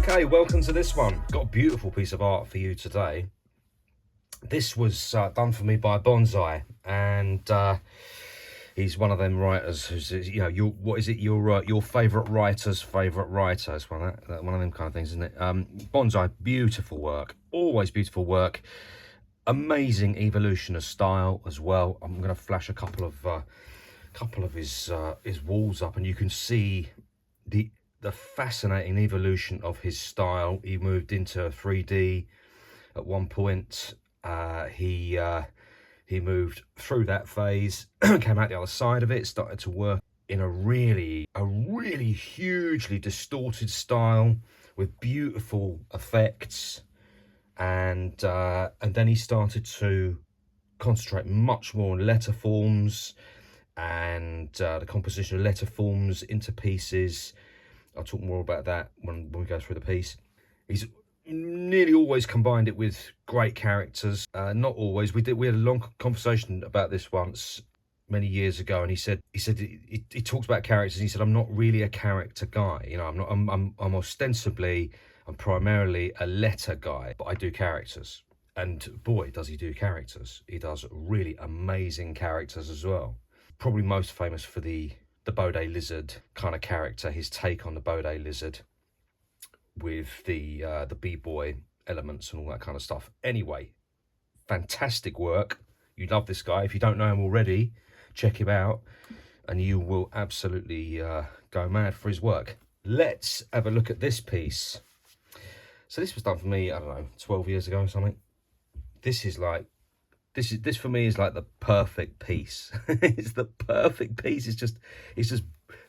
Okay, welcome to this one. Got a beautiful piece of art for you today. This was done for me by BONZAI, and he's one of them writers who's, you know, your favourite writer's favourite writer. It's one of them kind of things, isn't it? BONZAI, beautiful work, always beautiful work. Amazing evolution of style as well. I'm going to flash a couple of his walls up, and you can see the fascinating evolution of his style. He moved into 3D at one point. He moved through that phase, came out the other side of it, started to work in a really hugely distorted style with beautiful effects, and then he started to concentrate much more on letterforms and the composition of letterforms into pieces. I'll talk more about that when we go through the piece. He's nearly always combined it with great characters. Not always. We had a long conversation about this once many years ago, and he said he talks about characters. And he said, I'm not really a character guy. You know, I'm primarily a letter guy, but I do characters. And boy, does he do characters. He does really amazing characters as well. Probably most famous for the Bode lizard kind of character, his take on the Bode lizard with the b-boy elements and all that kind of stuff. Anyway, fantastic work. You love this guy. If you don't know him already, check him out and you will absolutely go mad for his work. Let's have a look at this piece. So this was done for me, I don't know, 12 years ago or something. This for me is like the perfect piece. It's the perfect piece. It's just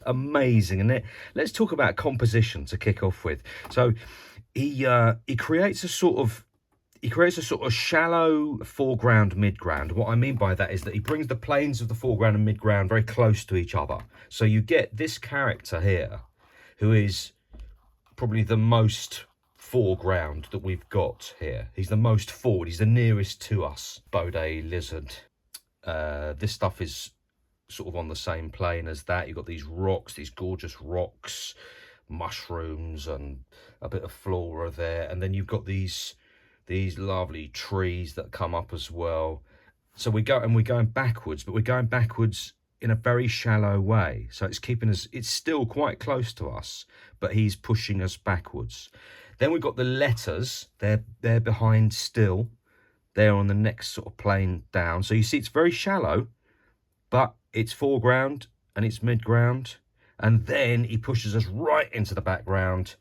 amazing. And let's talk about composition to kick off with. So he creates a sort of shallow foreground, midground. What I mean by that is that he brings the planes of the foreground and midground very close to each other. So you get this character here, who is probably the most foreground that we've got here. He's the most forward. He's the nearest to us, Bode lizard. This stuff is sort of on the same plane as that. You've got these rocks, these gorgeous rocks, mushrooms, and a bit of flora there. And then you've got these lovely trees that come up as well. So we're going backwards, but we're going backwards in a very shallow way. So it's keeping us, it's still quite close to us, but he's pushing us backwards. Then we've got the letters. They're behind still. They're on the next sort of plane down. So you see it's very shallow, but it's foreground and it's midground. And then he pushes us right into the background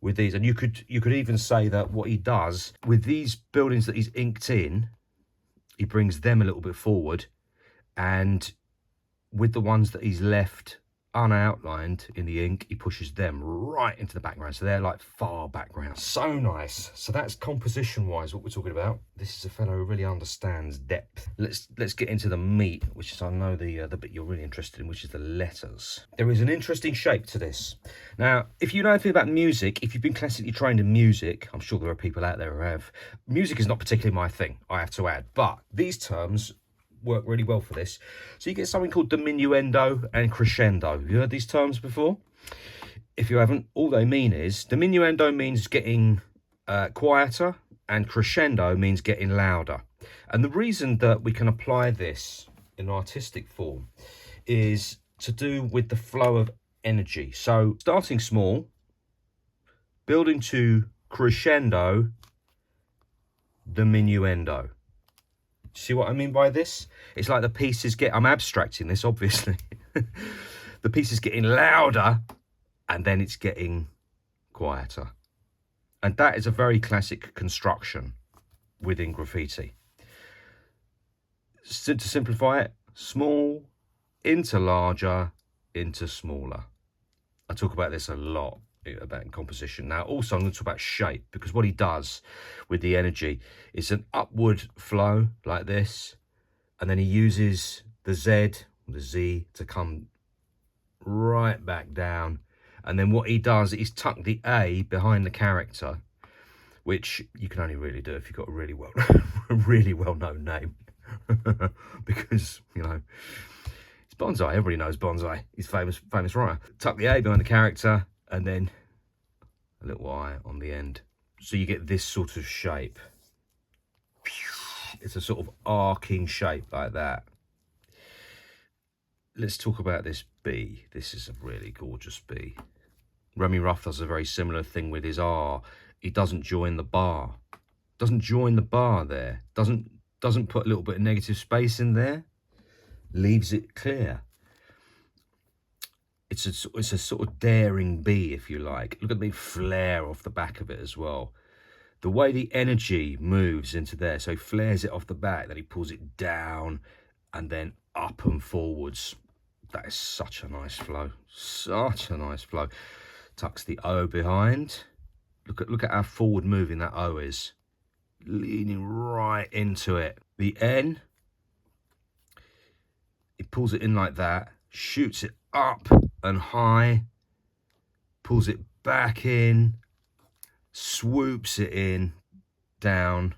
with these. And you could even say that what he does with these buildings that he's inked in, he brings them a little bit forward. And with the ones that he's left unoutlined in the ink, he pushes them right into the background, so they're like far background. So nice. So that's composition wise what we're talking about. This is a fellow who really understands depth. Let's get into the meat, which is, I know, the bit you're really interested in, which is the letters. There is an interesting shape to this. Now, if you know anything about music, if you've been classically trained in music, I'm sure there are people out there who have. Music is not particularly my thing, I have to add, but these terms work really well for this. So you get something called diminuendo and crescendo. Have you heard these terms before? If you haven't, all they mean is diminuendo means getting quieter, and crescendo means getting louder. And the reason that we can apply this in artistic form is to do with the flow of energy. So starting small, building to crescendo, diminuendo. See what I mean by this? It's like the piece is I'm abstracting this, obviously. The piece is getting louder, and then it's getting quieter. And that is a very classic construction within graffiti. To simplify it, small into larger into smaller. I talk about this a lot, about composition. Now also I'm going to talk about shape, because what he does with the energy is an upward flow like this, and then he uses the Z to come right back down, and then what he does is tuck the A behind the character, which you can only really do if you've got a really well known name. Because, you know, it's BONZAI. Everybody knows BONZAI. He's famous writer. Tuck the A behind the character, and then a little eye on the end. So you get this sort of shape. It's a sort of arcing shape like that. Let's talk about this B. This is a really gorgeous B. Remy Ruff does a very similar thing with his R. He doesn't join the bar. Doesn't join the bar there. Doesn't put a little bit of negative space in there. Leaves it clear. It's a sort of daring B, if you like. Look at the flare off the back of it as well. The way the energy moves into there, so he flares it off the back, then he pulls it down and then up and forwards. That is such a nice flow. Such a nice flow. Tucks the O behind. Look at how forward moving that O is. Leaning right into it. The N, he pulls it in like that, shoots it up and high, pulls it back in, swoops it in, down,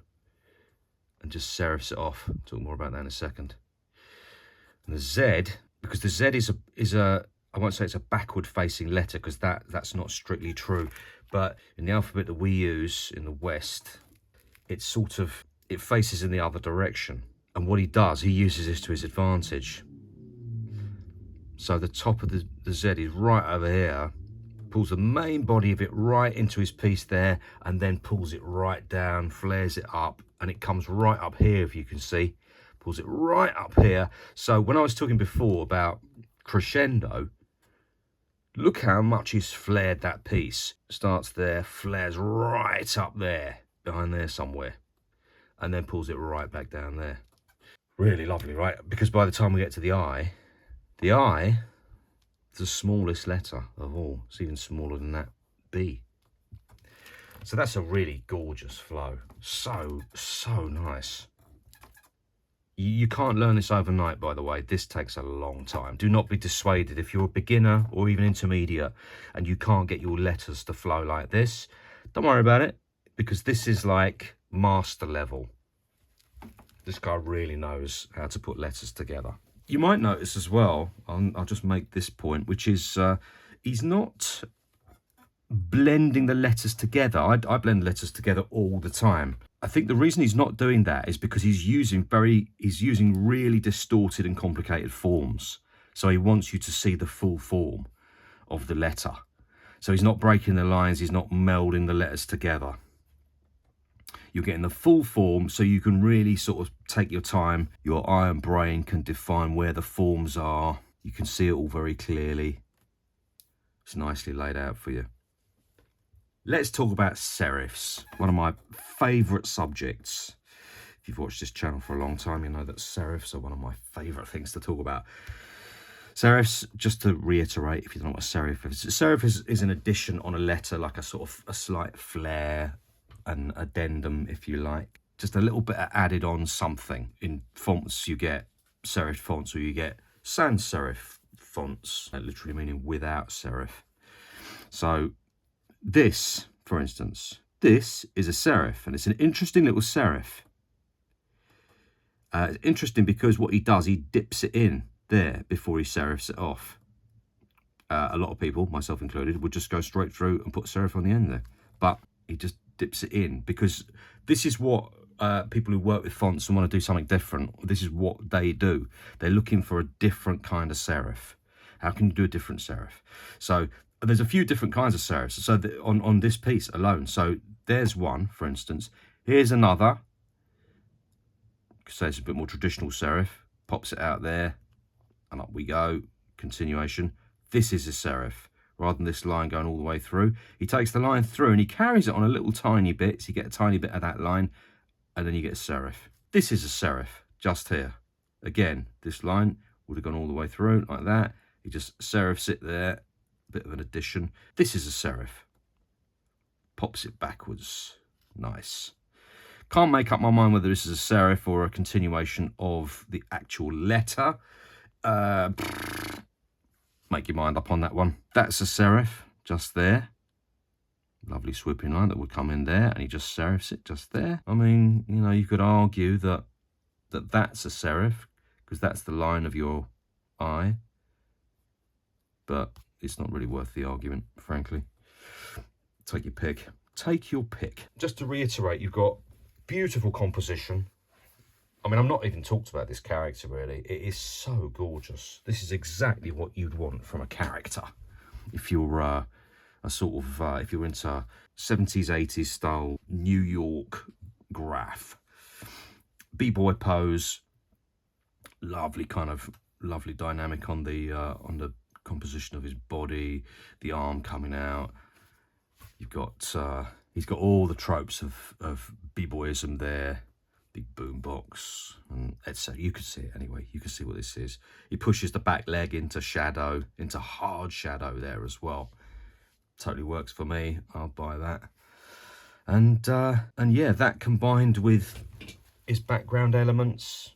and just serifs it off. I'll talk more about that in a second. And the Z, because the Z is a I won't say it's a backward facing letter, because that's not strictly true, but in the alphabet that we use in the West, it faces in the other direction. And what he does, he uses this to his advantage. So the top of the Z is right over here, pulls the main body of it right into his piece there, and then pulls it right down, flares it up, and it comes right up here, if you can see. Pulls it right up here. So when I was talking before about crescendo, look how much he's flared that piece. Starts there, flares right up there, behind there somewhere, and then pulls it right back down there. Really lovely, right? Because by the time we get to the I is the smallest letter of all. It's even smaller than that B. So that's a really gorgeous flow. So nice. You can't learn this overnight, by the way. This takes a long time. Do not be dissuaded if you're a beginner or even intermediate and you can't get your letters to flow like this. Don't worry about it, because this is like master level. This guy really knows how to put letters together. You might notice as well, I'll just make this point, which is he's not blending the letters together. I blend letters together all the time. I think the reason he's not doing that is because he's using really distorted and complicated forms. So he wants you to see the full form of the letter. So he's not breaking the lines, he's not melding the letters together. You're getting the full form, so you can really sort of take your time. Your eye and brain can define where the forms are. You can see it all very clearly. It's nicely laid out for you. Let's talk about serifs, one of my favourite subjects. If you've watched this channel for a long time, you know that serifs are one of my favourite things to talk about. Serifs, just to reiterate, if you don't know what a serif is, a serif is an addition on a letter, like a sort of a slight flair, an addendum, if you like. Just a little bit of added on something. In fonts, you get serif fonts, or you get sans serif fonts, literally meaning without serif. So this, for instance, this is a serif, and it's an interesting little serif. It's interesting because what he does, he dips it in there before he serifs it off. A lot of people, myself included, would just go straight through and put serif on the end there. But he just dips it in, because this is what people who work with fonts and want to do something different, this is what they do. They're looking for a different kind of serif. How can you do a different serif? So there's a few different kinds of serifs. So on this piece alone, so there's one, for instance. Here's another. So it's a bit more traditional serif. Pops it out there, and up we go. Continuation. This is a serif. Rather than this line going all the way through, he takes the line through and he carries it on a little tiny bit. So you get a tiny bit of that line, and then you get a serif. This is a serif, just here. Again, this line would have gone all the way through like that. He just serifs it there. Bit of an addition. This is a serif. Pops it backwards. Nice. Can't make up my mind whether this is a serif or a continuation of the actual letter. Make your mind up on that one. That's a serif, just there. Lovely swooping line that would come in there, and he just serifs it just there. I mean, you know, you could argue that's a serif, because that's the line of your eye. But it's not really worth the argument, frankly. Take your pick. Take your pick. Just to reiterate, you've got beautiful composition. I mean, I've not even talked about this character, really. It is so gorgeous. This is exactly what you'd want from a character. If you're a sort of, if you're into 70s, 80s style New York graph. B-boy pose. Lovely dynamic on the composition of his body. The arm coming out. You've got, he's got all the tropes of b-boyism there. Big boombox, and etc. You could see it anyway. You can see what this is. He pushes the back leg into shadow, into hard shadow there as well. Totally works for me. I'll buy that. And yeah, that combined with his background elements,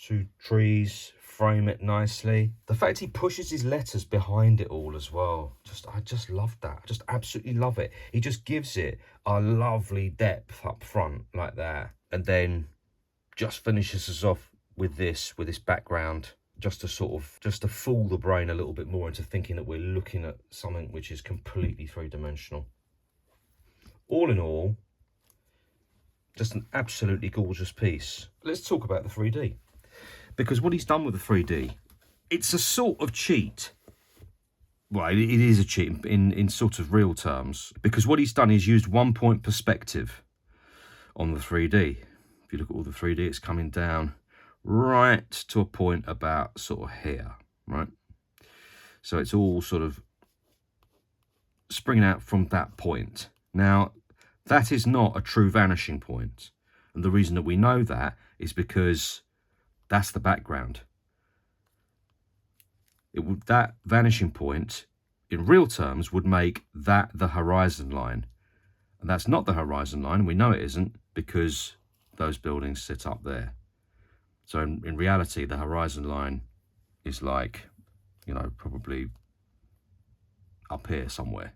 2 trees, frame it nicely. The fact he pushes his letters behind it all as well. I just love that. I just absolutely love it. He just gives it a lovely depth up front like that. And then just finishes us off with this background, just to fool the brain a little bit more into thinking that we're looking at something which is completely 3-dimensional. All in all, just an absolutely gorgeous piece. Let's talk about the 3D. Because what he's done with the 3D, it's a sort of cheat. Well, it is a cheat in sort of real terms. Because what he's done is used 1-point perspective on the 3D. If you look at all the 3D, it's coming down right to a point about sort of here, right? So it's all sort of springing out from that point. Now, that is not a true vanishing point. And the reason that we know that is because that's the background. That vanishing point, in real terms, would make that the horizon line. And that's not the horizon line. We know it isn't because those buildings sit up there. So in reality, the horizon line is like, you know, probably up here somewhere.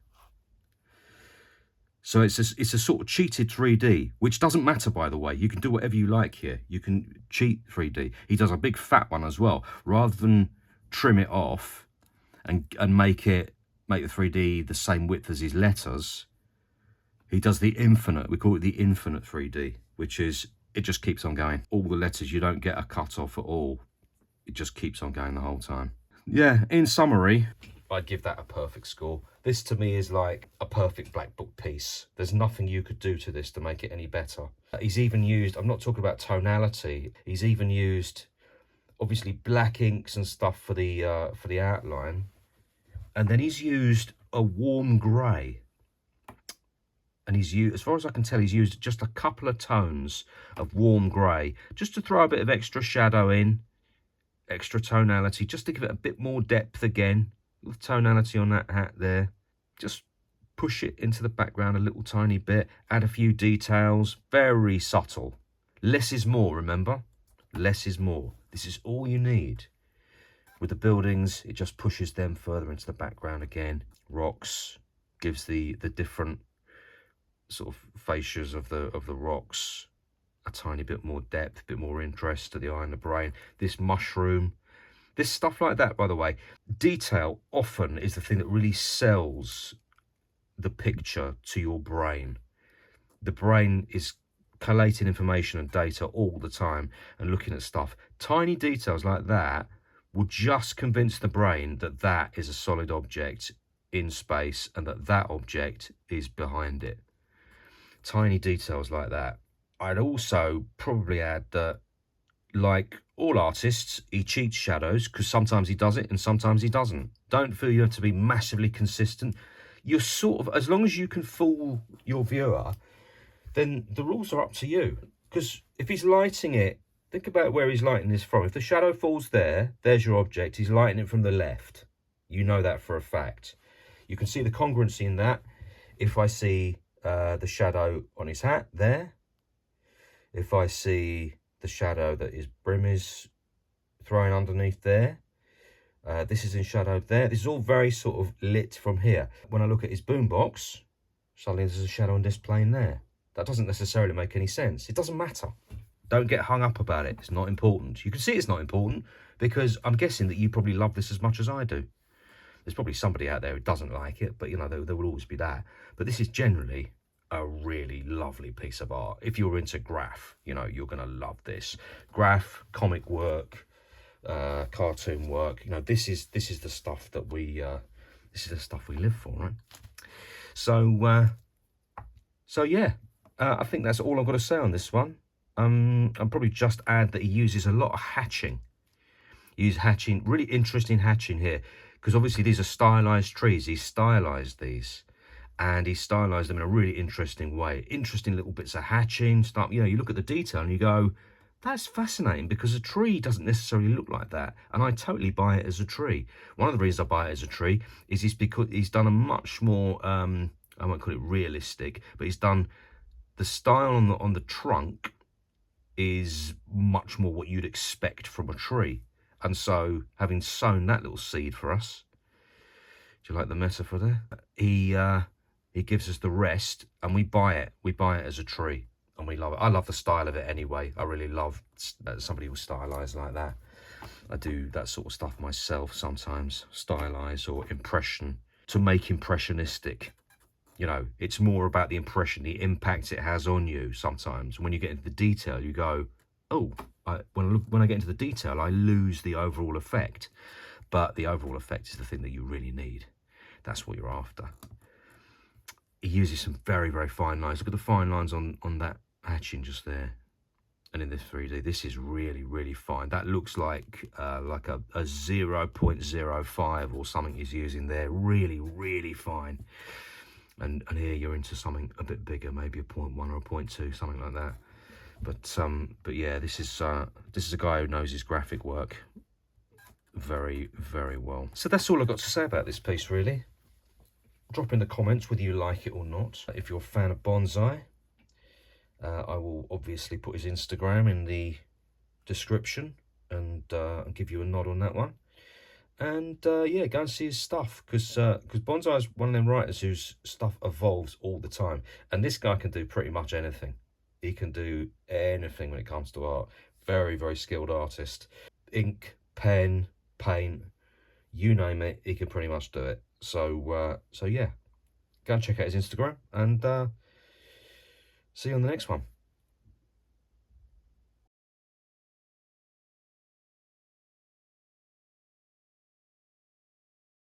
So it's a sort of cheated 3D, which doesn't matter, by the way. You can do whatever you like here. You can cheat 3D. He does a big fat one as well. Rather than trim it off and make the 3D the same width as his letters, he does the infinite. We call it the infinite 3D, which is, it just keeps on going. All the letters, you don't get a cut off at all. It just keeps on going the whole time. Yeah, in summary, I'd give that a perfect score. This to me is like a perfect black book piece. There's nothing you could do to this to make it any better. He's even used, I'm not talking about tonality, he's even used obviously black inks and stuff for the outline. And then he's used a warm grey. And he's used, as far as I can tell, he's used just a couple of tones of warm grey, just to throw a bit of extra shadow in, extra tonality, just to give it a bit more depth again. With tonality on that hat there. Just push it into the background a little tiny bit, add a few details, very subtle. Less is more, remember? Less is more. This is all you need. With the buildings, it just pushes them further into the background again. Rocks gives the different sort of fascias of the rocks a tiny bit more depth, a bit more interest to the eye and the brain. This mushroom, this stuff like that, by the way, detail often is the thing that really sells the picture to your brain. The brain is collating information and data all the time and looking at stuff. Tiny details like that will just convince the brain that that is a solid object in space and that that object is behind it. Tiny details like that. I'd also probably add that, like all artists, he cheats shadows because sometimes he does it and sometimes he doesn't. Don't feel you have to be massively consistent. You're sort of, as long as you can fool your viewer, then the rules are up to you. Because if he's lighting it, think about where he's lighting this from. If the shadow falls there, there's your object. He's lighting it from the left. You know that for a fact. You can see the congruency in that. If I see the shadow on his hat there, if I see the shadow that his brim is throwing underneath there, this is in shadow there. This is all very sort of lit from here. When I look at his boombox, suddenly there's a shadow on this plane there. That doesn't necessarily make any sense. It doesn't matter. Don't get hung up about it. It's not important. You can see it's not important because I'm guessing that you probably love this as much as I do. There's probably somebody out there who doesn't like it, but you know, there will always be that. But this is generally a really lovely piece of art. If you're into graph, you know, you're going to love this. Graph, comic work, cartoon work, you know, this is the stuff that we live for, right? So so yeah, I think that's all I've got to say on this one. I'll probably just add that he uses a lot of hatching. He uses hatching, really interesting hatching here, because obviously these are stylized trees. He's stylized these, and he stylized them in a really interesting way. Interesting little bits of hatching stuff. You know, you look at the detail and you go, that's fascinating, because a tree doesn't necessarily look like that. And I totally buy it as a tree. One of the reasons I buy it as a tree is because he's done a much more, I won't call it realistic, but he's done the style on the trunk is much more what you'd expect from a tree. And so, having sown that little seed for us, do you like the metaphor there? He gives us the rest, and we buy it. We buy it as a tree, and we love it. I love the style of it anyway. I really love that somebody will stylize like that. I do that sort of stuff myself sometimes, stylize or impression, to make impressionistic. You know, it's more about the impression, the impact it has on you sometimes. When you get into the detail, you go, oh, when I get into the detail, I lose the overall effect. But the overall effect is the thing that you really need. That's what you're after. He uses some very, very fine lines. Look at the fine lines on that hatching just there. And in this 3D, this is really, really fine. That looks like a 0.05 or something he's using there. Really, really fine. And here you're into something a bit bigger, maybe a 0.1 or a 0.2, something like that. But yeah, this is a guy who knows his graphic work very, very well. So that's all I've got to say about this piece, really. Drop in the comments whether you like it or not. If you're a fan of Bonsai, I will obviously put his Instagram in the description and give you a nod on that one. And yeah, go and see his stuff, because Bonsai is one of them writers whose stuff evolves all the time. And this guy can do pretty much anything. He can do anything when it comes to art. Very, very skilled artist. Ink, pen, paint, you name it, he can pretty much do it. So yeah, go and check out his Instagram, and see you on the next one.